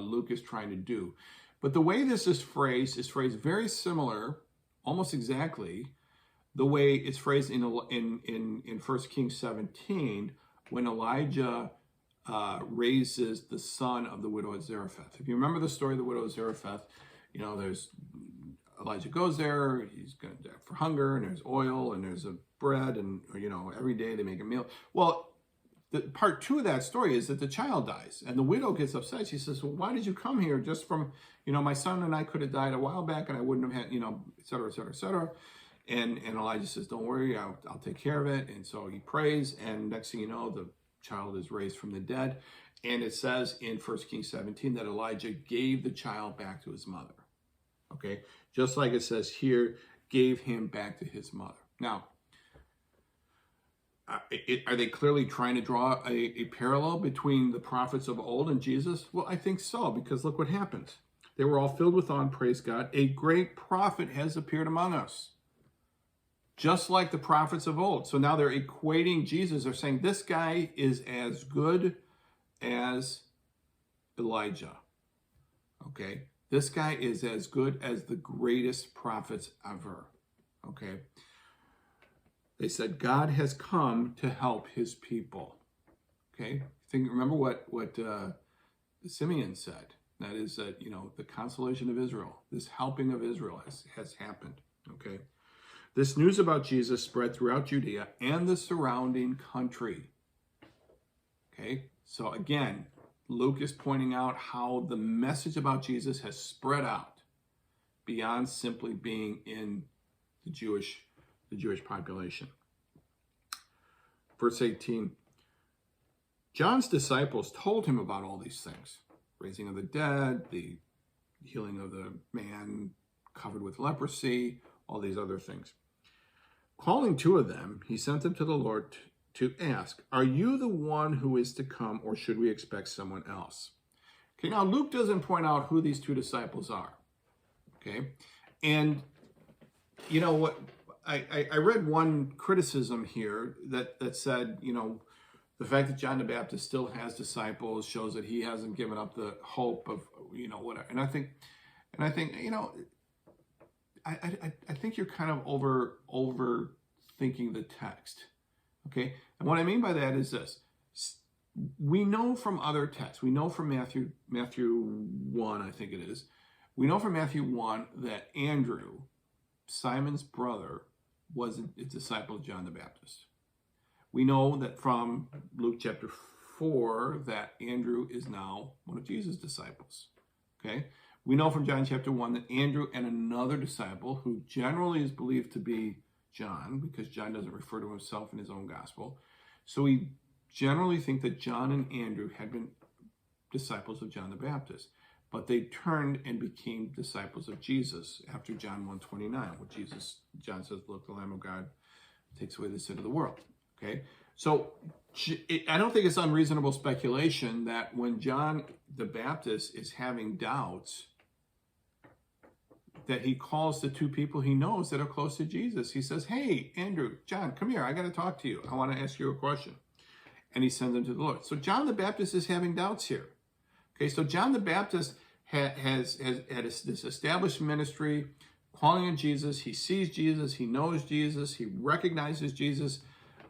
Luke is trying to do. But the way this is phrased very similar, almost exactly, the way it's phrased in 1 Kings 17 when Elijah raises the son of the widow of Zarephath. If you remember the story of the widow of Zarephath, you know, there's Elijah goes there, he's going to die for hunger, and there's oil, and there's a bread, and, you know, every day they make a meal. Well, the part 2 of that story is that the child dies, and the widow gets upset. She says, "Well, why did you come here just from, you know, my son and I could have died a while back, and I wouldn't have had, you know, et cetera, et cetera, et cetera." And Elijah says, "Don't worry, I'll take care of it." And so he prays, and next thing you know, the child is raised from the dead. And it says in 1 Kings 17 that Elijah gave the child back to his mother. Okay, just like it says here, gave him back to his mother. Now, are they clearly trying to draw a parallel between the prophets of old and Jesus? Well, I think so, because look what happens. They were all filled with awe and praise God. A great prophet has appeared among us, just like the prophets of old. So now they're equating Jesus. They're saying this guy is as good as Elijah. Okay, this guy is as good as the greatest prophets ever. Okay. They said God has come to help his people. Okay, remember what Simeon said. That is that, you know, the consolation of Israel, this helping of Israel has happened. Okay, this news about Jesus spread throughout Judea and the surrounding country. Okay, so again, Luke is pointing out how the message about Jesus has spread out beyond simply being in the Jewish population. Verse 18, John's disciples told him about all these things: raising of the dead, the healing of the man covered with leprosy, all these other things. Calling 2 of them, he sent them to the Lord to ask, "Are you the one who is to come, or should we expect someone else?" Okay, now Luke doesn't point out who these 2 disciples are. Okay, and you know what? I read one criticism here that said, you know, the fact that John the Baptist still has disciples shows that he hasn't given up the hope of, you know, whatever. And I think, you know, I think you're kind of overthinking the text. Okay, and what I mean by that is this: we know from other texts, we know from Matthew 1, I think it is. We know from Matthew 1 that Andrew, Simon's brother, was a disciple of John the Baptist. We know that from Luke chapter 4 that Andrew is now one of Jesus' disciples. Okay? We know from John chapter 1 that Andrew and another disciple, who generally is believed to be John, because John doesn't refer to himself in his own gospel. So we generally think that John and Andrew had been disciples of John the Baptist, but they turned and became disciples of Jesus after John 1:29, where John says, "Look, the Lamb of God takes away the sin of the world." Okay, so I don't think it's unreasonable speculation that when John the Baptist is having doubts, that he calls the two people he knows that are close to Jesus. He says, "Hey, Andrew, John, come here. I got to talk to you. I want to ask you a question." And he sends them to the Lord. So John the Baptist is having doubts here. Okay, so John the Baptist has this established ministry, calling on Jesus. He sees Jesus. He knows Jesus. He recognizes Jesus.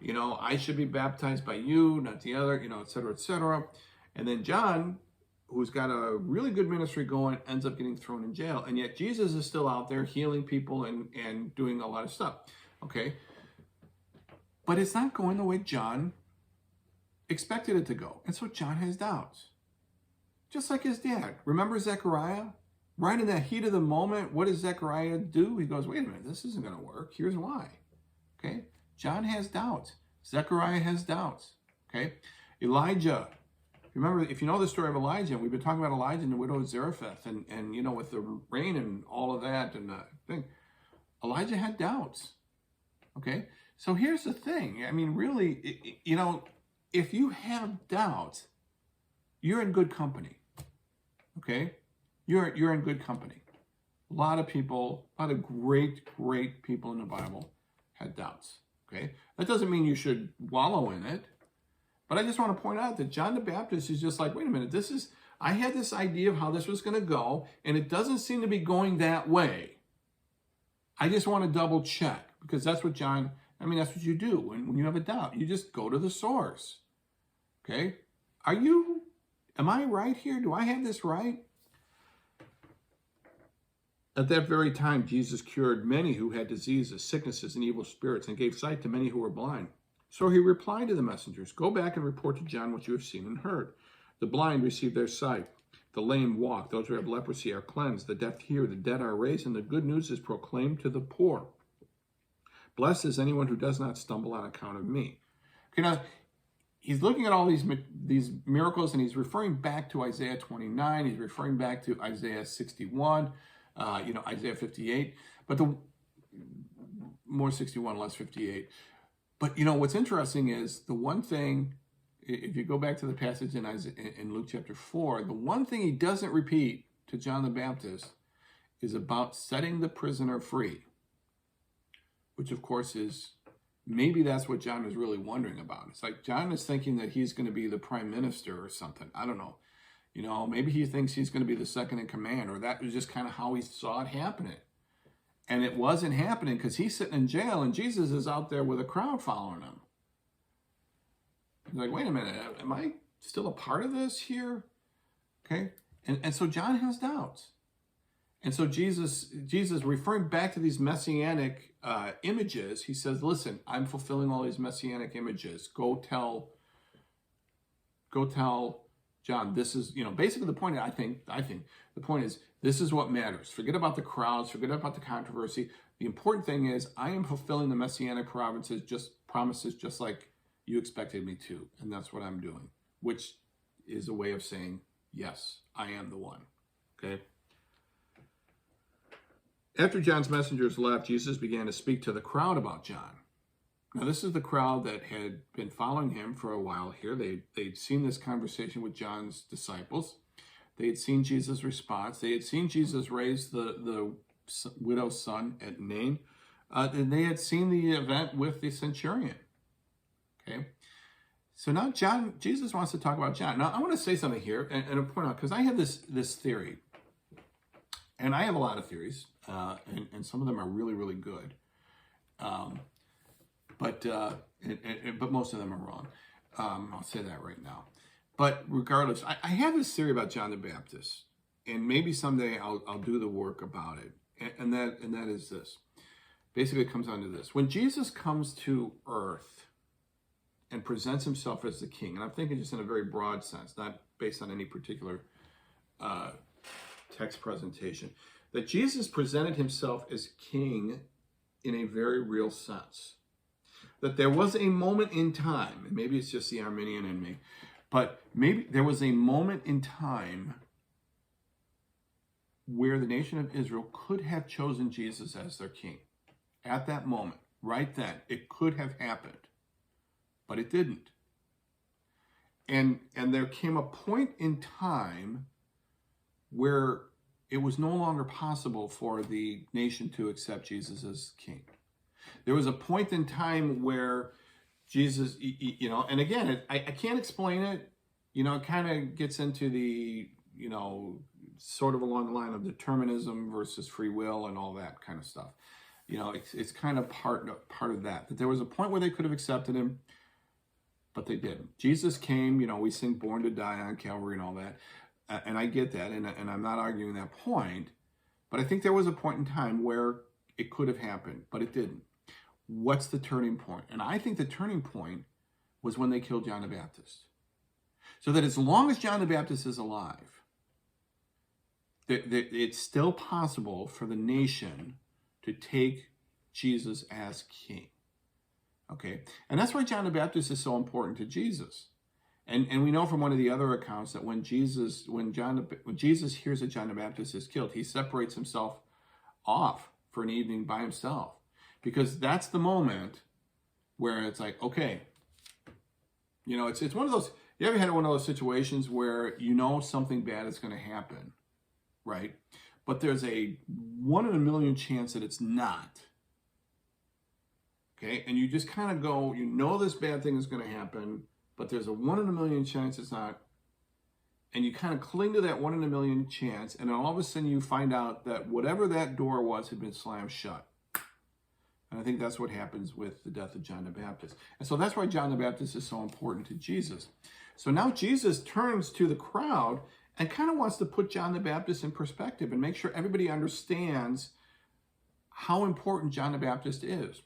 You know, I should be baptized by you, not the other, you know, et cetera, et cetera. And then John, who's got a really good ministry going, ends up getting thrown in jail. And yet Jesus is still out there healing people and doing a lot of stuff. Okay, but it's not going the way John expected it to go. And so John has doubts. Just like his dad. Remember Zechariah? Right in that heat of the moment, what does Zechariah do? He goes, wait a minute, this isn't going to work. Here's why. Okay? John has doubts. Zechariah has doubts. Okay? Elijah. Remember, if you know the story of Elijah, we've been talking about Elijah and the widow of Zarephath, and you know, with the rain and all of that and the thing, Elijah had doubts. Okay? So here's the thing. I mean, really, you know, if you have doubts, you're in good company. Okay? You're in good company. A lot of people, a lot of great people in the Bible had doubts. Okay? That doesn't mean you should wallow in it. But I just want to point out that John the Baptist is just like, wait a minute, I had this idea of how this was going to go, and it doesn't seem to be going that way. I just want to double check, because that's what that's what you do when you have a doubt. You just go to the source. Okay? Am I right here? Do I have this right? At that very time, Jesus cured many who had diseases, sicknesses, and evil spirits, and gave sight to many who were blind. So he replied to the messengers, "Go back and report to John what you have seen and heard. The blind receive their sight, the lame walk, those who have leprosy are cleansed, the deaf hear, the dead are raised, and the good news is proclaimed to the poor. Blessed is anyone who does not stumble on account of me." Okay, now, he's looking at all these miracles, and he's referring back to Isaiah 29. He's referring back to Isaiah 61, Isaiah 58. But more 61, less 58. But, you know, what's interesting is the one thing, if you go back to the passage in Luke chapter 4, the one thing he doesn't repeat to John the Baptist is about setting the prisoner free, which, of course, is maybe that's what John was really wondering about. It's like John is thinking that he's going to be the prime minister or something. I don't know. You know, maybe he thinks he's going to be the second in command, or that was just kind of how he saw it happening. And it wasn't happening because he's sitting in jail and Jesus is out there with a crowd following him. He's like, wait a minute, am I still a part of this here? Okay. And so John has doubts. And so Jesus referring back to these messianic images, he says, listen, I'm fulfilling all these messianic images. Go tell John, this is, basically the point, I think the point is, this is what matters. Forget about the crowds, forget about the controversy. The important thing is, I am fulfilling the messianic promises just like you expected me to. And that's what I'm doing, which is a way of saying, yes, I am the one. Okay. After John's messengers left, Jesus began to speak to the crowd about John. Now, this is the crowd that had been following him for a while here. They'd seen this conversation with John's disciples. They had seen Jesus' response. They had seen Jesus raise the widow's son at Nain. And they had seen the event with the centurion. Okay? So now Jesus wants to talk about John. Now, I want to say something here and point out, because I have this theory. And I have a lot of theories, and some of them are really, really good. But most of them are wrong. I'll say that right now. But regardless, I have this theory about John the Baptist, and maybe someday I'll do the work about it. And that is this. Basically, it comes down to this: when Jesus comes to earth and presents himself as the king, and I'm thinking just in a very broad sense, not based on any particular text presentation, that Jesus presented himself as king in a very real sense. That there was a moment in time, and maybe it's just the Arminian in me, but maybe there was a moment in time where the nation of Israel could have chosen Jesus as their king. At that moment, right then, it could have happened, but it didn't. And there came a point in time where it was no longer possible for the nation to accept Jesus as king. There was a point in time where Jesus, and again, I can't explain it. It kind of gets into the, sort of along the line of determinism versus free will and all that kind of stuff. It's kind of part of that. That there was a point where they could have accepted him, but they didn't. Jesus came, we sing Born to Die on Calvary and all that. And I get that, and I'm not arguing that point. But I think there was a point in time where it could have happened, but it didn't. What's the turning point? And I think the turning point was when they killed John the Baptist. So that as long as John the Baptist is alive, it's still possible for the nation to take Jesus as king. Okay? And that's why John the Baptist is so important to Jesus. And we know from one of the other accounts that when Jesus hears that John the Baptist is killed, he separates himself off for an evening by himself. Because that's the moment where it's like, okay, it's one of those, you ever had one of those situations where something bad is going to happen, right? But there's a 1 in a million chance that it's not. Okay, and you just kind of go, this bad thing is going to happen, but there's a 1 in a million chance it's not. And you kind of cling to that 1 in a million chance, and then all of a sudden you find out that whatever that door was had been slammed shut. And I think that's what happens with the death of John the Baptist. And so that's why John the Baptist is so important to Jesus. So now Jesus turns to the crowd and kind of wants to put John the Baptist in perspective and make sure everybody understands how important John the Baptist is.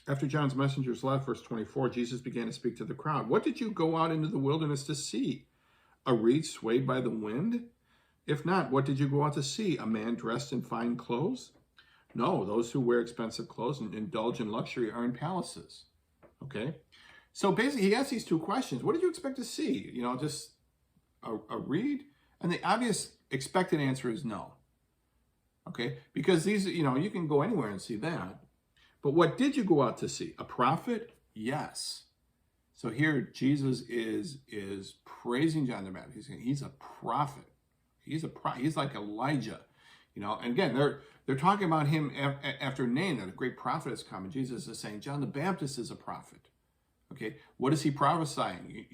After John's messengers left, verse 24, Jesus began to speak to the crowd. What did you go out into the wilderness to see? A reed swayed by the wind? If not, what did you go out to see? A man dressed in fine clothes? No, those who wear expensive clothes and indulge in luxury are in palaces. Okay? So basically, he asks these two questions. What did you expect to see? Just a reed? And the obvious expected answer is no. Okay? Because these, you can go anywhere and see that. But what did you go out to see? A prophet? Yes. So here Jesus is praising John the Baptist. He's saying he's a prophet. He's like Elijah. And again, they're talking about him after a name that a great prophet has come. And Jesus is saying John the Baptist is a prophet. Okay, what is he prophesying?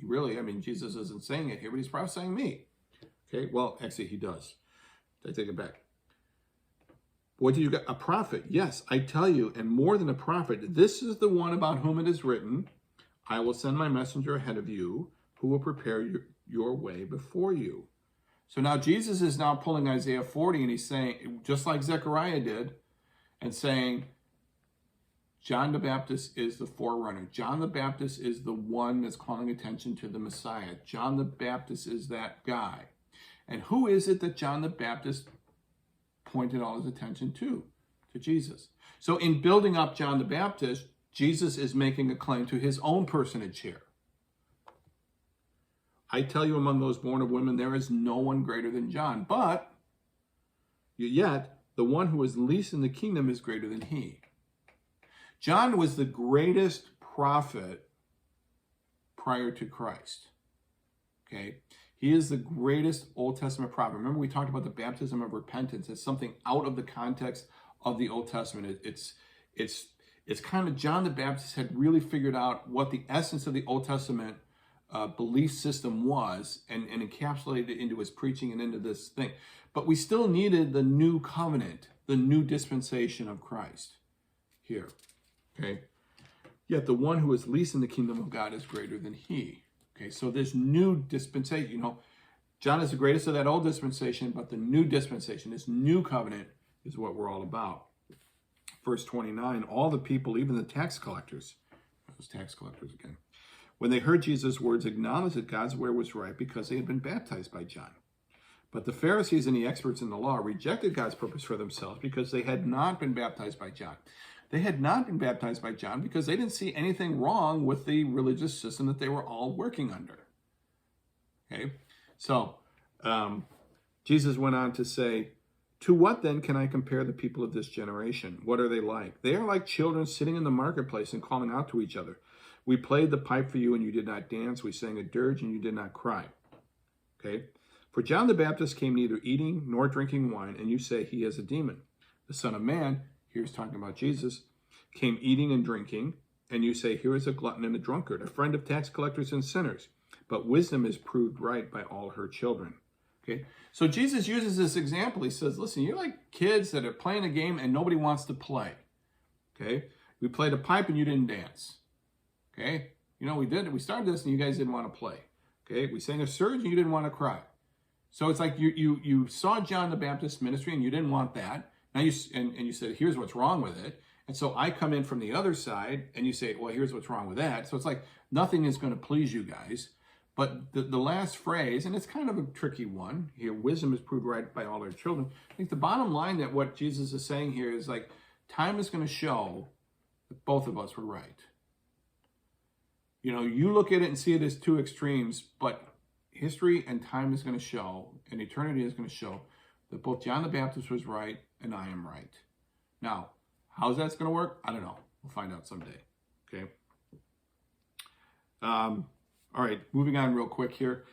Jesus isn't saying it here, but he's prophesying me. Okay, well, actually he does. I take it back. What do you got? A prophet? Yes, I tell you, and more than a prophet, this is the one about whom it is written, I will send my messenger ahead of you, who will prepare your way before you. So now Jesus is now pulling Isaiah 40, and he's saying, just like Zechariah did, and saying, John the Baptist is the forerunner. John the Baptist is the one that's calling attention to the Messiah. John the Baptist is that guy. And who is it that John the Baptist pointed all his attention to? To Jesus. So in building up John the Baptist, Jesus is making a claim to his own personage here. I tell you, among those born of women, there is no one greater than John. But yet, the one who is least in the kingdom is greater than he. John was the greatest prophet prior to Christ. Okay? He is the greatest Old Testament prophet. Remember, we talked about the baptism of repentance as something out of the context of the Old Testament. It's kind of John the Baptist had really figured out what the essence of the Old Testament belief system was and encapsulated it into his preaching and into this thing. But we still needed the new covenant, the new dispensation of Christ here. Okay? Yet the one who is least in the kingdom of God is greater than he. Okay, so this new dispensation, John is the greatest of that old dispensation, but the new dispensation, this new covenant, is what we're all about. Verse 29, all the people, even the tax collectors, those tax collectors again, when they heard Jesus' words, acknowledged that God's way was right because they had been baptized by John. But the Pharisees and the experts in the law rejected God's purpose for themselves because they had not been baptized by John. They had not been baptized by John because they didn't see anything wrong with the religious system that they were all working under. Okay, so Jesus went on to say, to what then can I compare the people of this generation? What are they like? They are like children sitting in the marketplace and calling out to each other. We played the pipe for you and you did not dance. We sang a dirge and you did not cry. Okay, for John the Baptist came neither eating nor drinking wine, and you say he has a demon. The Son of Man, here's talking about Jesus, came eating and drinking, and you say, here is a glutton and a drunkard, a friend of tax collectors and sinners. But wisdom is proved right by all her children. Okay, so Jesus uses this example. He says, listen, you're like kids that are playing a game and nobody wants to play. Okay, we played a pipe and you didn't dance. Okay, you know, we started this and you guys didn't want to play. Okay, we sang a surge and you didn't want to cry. So it's like you saw John the Baptist ministry and you didn't want that. Now you said, here's what's wrong with it. And so I come in from the other side and you say, well, here's what's wrong with that. So it's like nothing is going to please you guys. But the last phrase, and it's kind of a tricky one here, wisdom is proved right by all our children. I think the bottom line that what Jesus is saying here is like, time is going to show that both of us were right. You know, you look at it and see it as two extremes, but history and time is going to show, and eternity is going to show that both John the Baptist was right and I am right. Now, how's that going to work? I don't know. We'll find out someday. Okay. All right, moving on real quick here.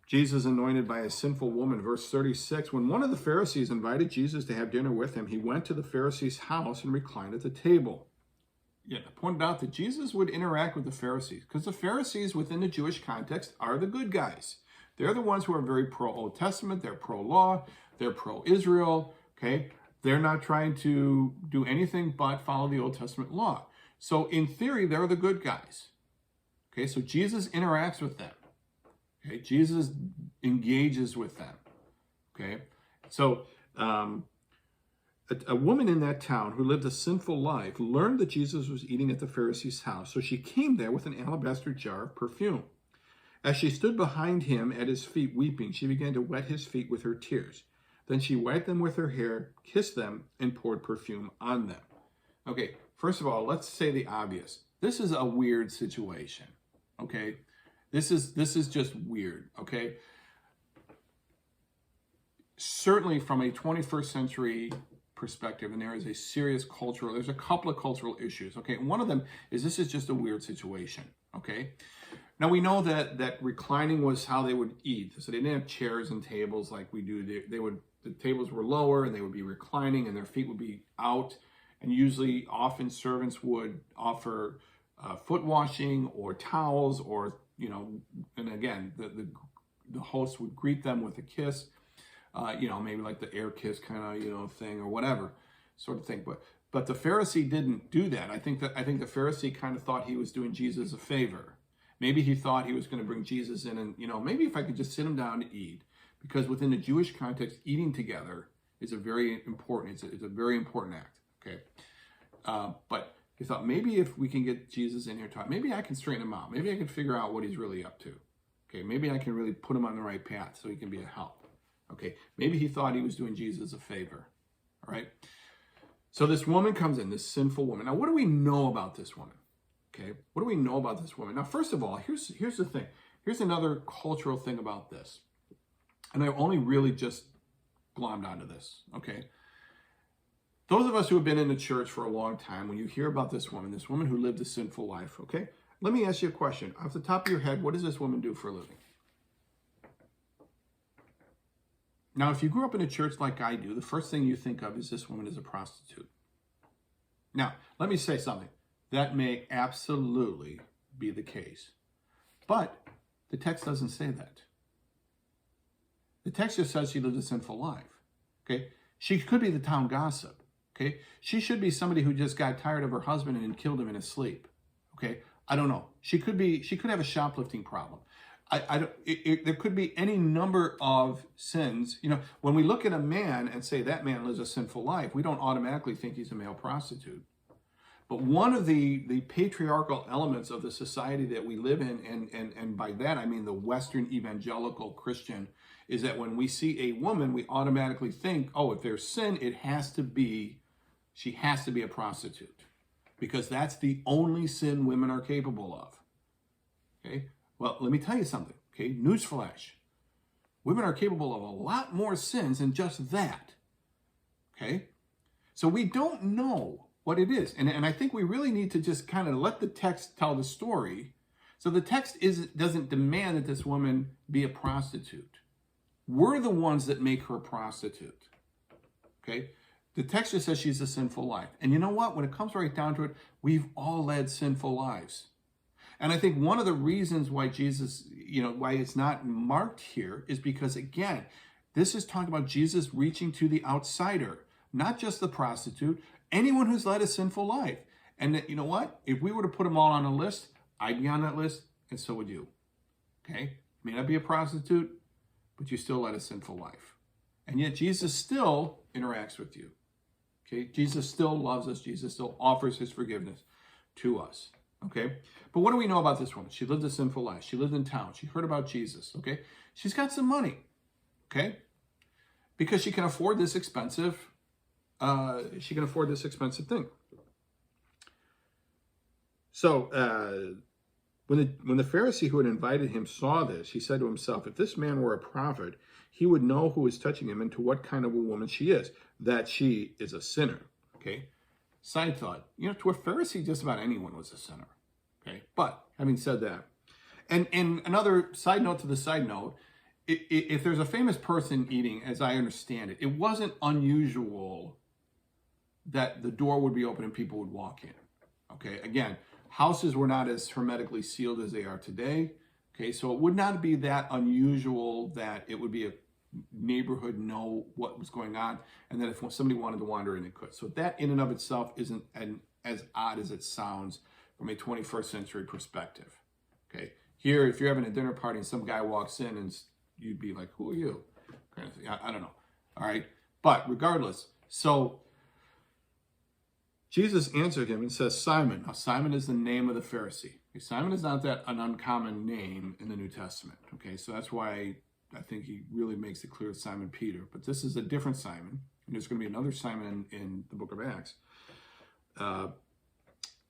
Jesus anointed by a sinful woman, verse 36. When one of the Pharisees invited Jesus to have dinner with him, he went to the Pharisee's house and reclined at the table. Yeah, I pointed out that Jesus would interact with the Pharisees because the Pharisees within the Jewish context are the good guys. They're the ones who are very pro-Old Testament. They're pro-law. They're pro-Israel. Okay, they're not trying to do anything but follow the Old Testament law. So in theory, they're the good guys. Okay, so Jesus interacts with them. Okay, Jesus engages with them. Okay, so a woman in that town who lived a sinful life learned that Jesus was eating at the Pharisee's house, so she came there with an alabaster jar of perfume. As she stood behind him at his feet weeping, she began to wet his feet with her tears. Then she wiped them with her hair, kissed them, and poured perfume on them. Okay, first of all, let's say the obvious. This is a weird situation. Okay, this is just weird. Okay, certainly from a 21st century perspective, and there is a serious there's a couple of cultural issues. Okay, and one of them is this is just a weird situation. Okay, now we know that reclining was how they would eat. So they didn't have chairs and tables like we do. The tables were lower and they would be reclining and their feet would be out. And usually, often servants would offer foot washing or towels, or and again, the host would greet them with a kiss, maybe like the air kiss kind of thing or whatever sort of thing. But the Pharisee didn't do that. I think the Pharisee kind of thought he was doing Jesus a favor. Maybe he thought he was going to bring Jesus in, and maybe if I could just sit him down to eat, because within the Jewish context, eating together is a very important. It's a very important act. Okay, but he thought maybe if we can get Jesus in here talking, maybe I can straighten him out. Maybe I can figure out what he's really up to. Okay, maybe I can really put him on the right path so he can be a help. Okay, maybe he thought he was doing Jesus a favor. All right. So this woman comes in, this sinful woman. Now, what do we know about this woman? Okay, what do we know about this woman? Now, first of all, here's the thing. Here's another cultural thing about this. And I only really just glommed onto this. Okay. Those of us who have been in the church for a long time, when you hear about this woman who lived a sinful life, okay, let me ask you a question. Off the top of your head, what does this woman do for a living? Now, if you grew up in a church like I do, the first thing you think of is this woman is a prostitute. Now, let me say something. That may absolutely be the case. But the text doesn't say that. The text just says she lived a sinful life. Okay? She could be the town gossip. Okay, she should be somebody who just got tired of her husband and killed him in his sleep. Okay, I don't know. She could have a shoplifting problem. There could be any number of sins. When we look at a man and say that man lives a sinful life, we don't automatically think he's a male prostitute. But one of the patriarchal elements of the society that we live in, and by that I mean the Western evangelical Christian is that when we see a woman, we automatically think, oh, if there's sin, she has to be a prostitute, because that's the only sin women are capable of. Okay? Well, let me tell you something. Okay? Newsflash. Women are capable of a lot more sins than just that. Okay? So we don't know what it is. And I think we really need to just kind of let the text tell the story. So the text doesn't demand that this woman be a prostitute. We're the ones that make her a prostitute. Okay? The text just says she's a sinful life. And you know what? When it comes right down to it, we've all led sinful lives. And I think one of the reasons why Jesus, why it's not marked here is because, again, this is talking about Jesus reaching to the outsider, not just the prostitute, anyone who's led a sinful life. And that, you know what? If we were to put them all on a list, I'd be on that list, and so would you. Okay? May not be a prostitute, but you still led a sinful life. And yet Jesus still interacts with you. Okay? Jesus still loves us. Jesus still offers his forgiveness to us. Okay? But what do we know about this woman? She lived a sinful life. She lived in town. She heard about Jesus. Okay? She's got some money. Okay? Because she can afford this expensive thing. So when the Pharisee who had invited him saw this, he said to himself, if this man were a prophet, he would know who is touching him and to what kind of a woman she is, that she is a sinner. Okay? Side thought, to a Pharisee, just about anyone was a sinner. Okay? But having said that, and another side note to the side note, if there's a famous person eating, as I understand it, it wasn't unusual that the door would be open and people would walk in. Okay? Again, houses were not as hermetically sealed as they are today. Okay? So it would not be that unusual that it would be a neighborhood know what was going on, and that if somebody wanted to wander in, it could. So that in and of itself isn't as odd as it sounds from a 21st century perspective. Okay, here if you're having a dinner party and some guy walks in, and you'd be like, who are you? Kind of thing. I don't know. All right, but regardless, so Jesus answered him and says, Simon. Now Simon is the name of the Pharisee. Okay, Simon is not that an uncommon name in the New Testament. Okay, so that's why I think he really makes it clear it's Simon Peter. But this is a different Simon. And there's going to be another Simon in the book of Acts.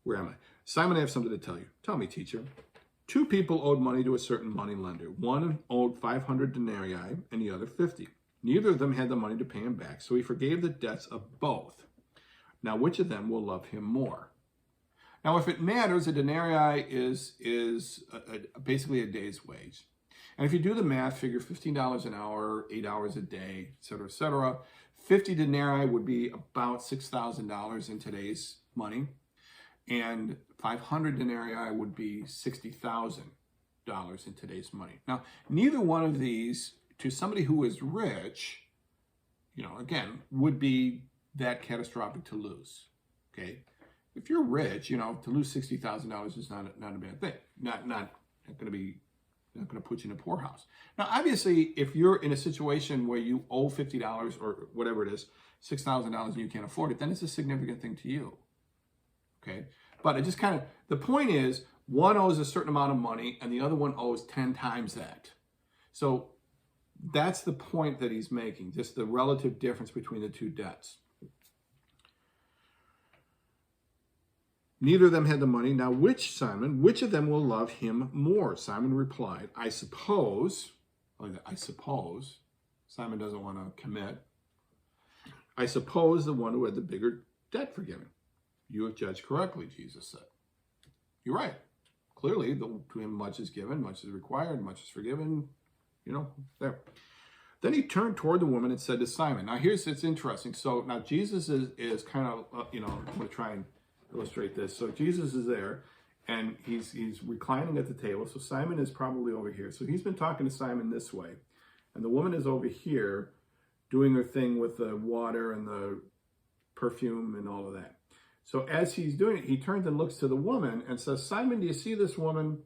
Where am I? Simon, I have something to tell you. Tell me, teacher. 2 people owed money to a certain money lender. One owed 500 denarii and the other 50. Neither of them had the money to pay him back, so he forgave the debts of both. Now, which of them will love him more? Now, if it matters, a denarii is basically a day's wage. And if you do the math, figure $15 an hour, 8 hours a day, et cetera, et cetera. 50 denarii would be about $6,000 in today's money. And 500 denarii would be $60,000 in today's money. Now, neither one of these, to somebody who is rich, again, would be that catastrophic to lose. Okay? If you're rich, to lose $60,000 is not a bad thing. Not going to put you in a poorhouse. Now, obviously, if you're in a situation where you owe $50 or whatever it is, $6,000 and you can't afford it, then it's a significant thing to you. Okay? But it just the point is, one owes a certain amount of money and the other one owes 10 times that. So that's the point that he's making, just the relative difference between the two debts. Neither of them had the money. Now, which of them will love him more? Simon replied, I suppose. Simon doesn't want to commit. I suppose the one who had the bigger debt forgiven. You have judged correctly, Jesus said. You're right. Clearly, to him much is given, much is required, much is forgiven. There. Then he turned toward the woman and said to Simon. Now, it's interesting. So now Jesus is kind of, I'm going to try and illustrate this. So Jesus is there, and he's reclining at the table. So Simon is probably over here. So he's been talking to Simon this way, and the woman is over here doing her thing with the water and the perfume and all of that. So as he's doing it, he turns and looks to the woman and says, Simon, do you see this woman?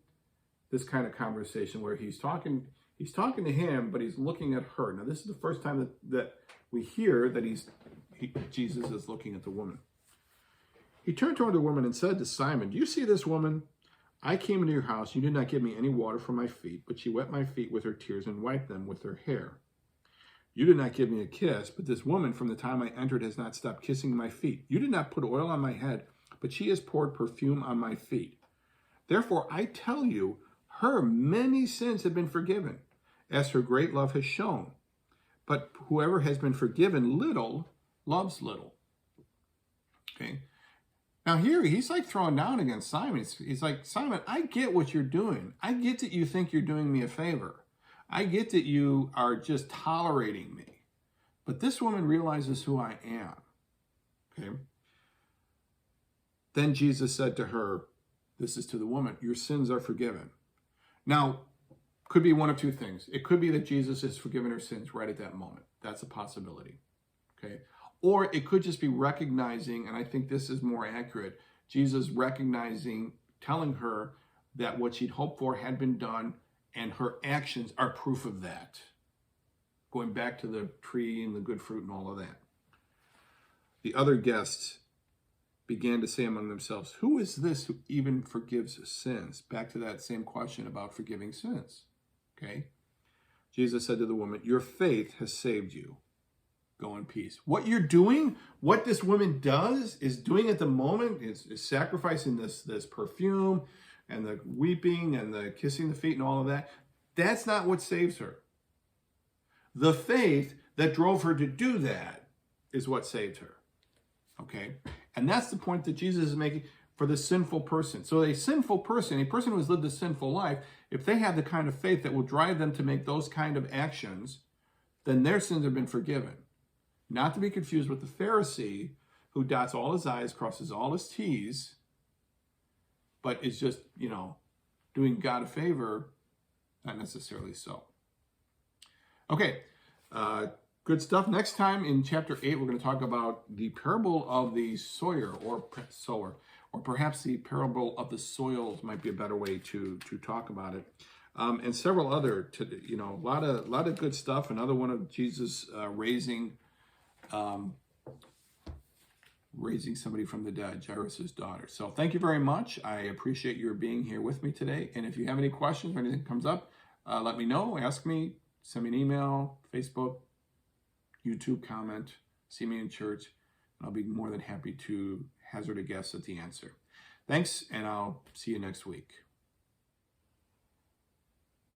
This kind of conversation where he's talking to him, but he's looking at her. Now, this is the first time that we hear that Jesus is looking at the woman. He turned toward the woman and said to Simon, do you see this woman? I came into your house. You did not give me any water for my feet, but she wet my feet with her tears and wiped them with her hair. You did not give me a kiss, but this woman from the time I entered has not stopped kissing my feet. You did not put oil on my head, but she has poured perfume on my feet. Therefore, I tell you, her many sins have been forgiven, as her great love has shown. But whoever has been forgiven little loves little. Okay. Now here, he's like throwing down against Simon. He's like, Simon, I get what you're doing. I get that you think you're doing me a favor. I get that you are just tolerating me. But this woman realizes who I am. Okay. Then Jesus said to her, this is to the woman, your sins are forgiven. Now, could be one of two things. It could be that Jesus has forgiven her sins right at that moment. That's a possibility. Okay. Or it could just be recognizing, and I think this is more accurate, Jesus recognizing, telling her that what she'd hoped for had been done, and her actions are proof of that. Going back to the tree and the good fruit and all of that. The other guests began to say among themselves, who is this who even forgives sins? Back to that same question about forgiving sins. Okay. Jesus said to the woman, your faith has saved you. Go in peace. What you're doing, what this woman is doing at the moment, is sacrificing this perfume and the weeping and the kissing the feet and all of that. That's not what saves her. The faith that drove her to do that is what saved her. Okay? And that's the point that Jesus is making for the sinful person. So a sinful person, a person who has lived a sinful life, if they have the kind of faith that will drive them to make those kind of actions, then their sins have been forgiven. Not to be confused with the Pharisee who dots all his I's, crosses all his T's, but is just, doing God a favor, not necessarily so. Okay, good stuff. Next time in chapter 8, we're going to talk about the parable of the sower, or perhaps the parable of the soils might be a better way to talk about it. And several other, a lot of good stuff. Another one of Jesus raising somebody from the dead, Jairus' daughter. So thank you very much. I appreciate your being here with me today. And if you have any questions or anything comes up, let me know, ask me, send me an email, Facebook, YouTube comment, see me in church, and I'll be more than happy to hazard a guess at the answer. Thanks, and I'll see you next week.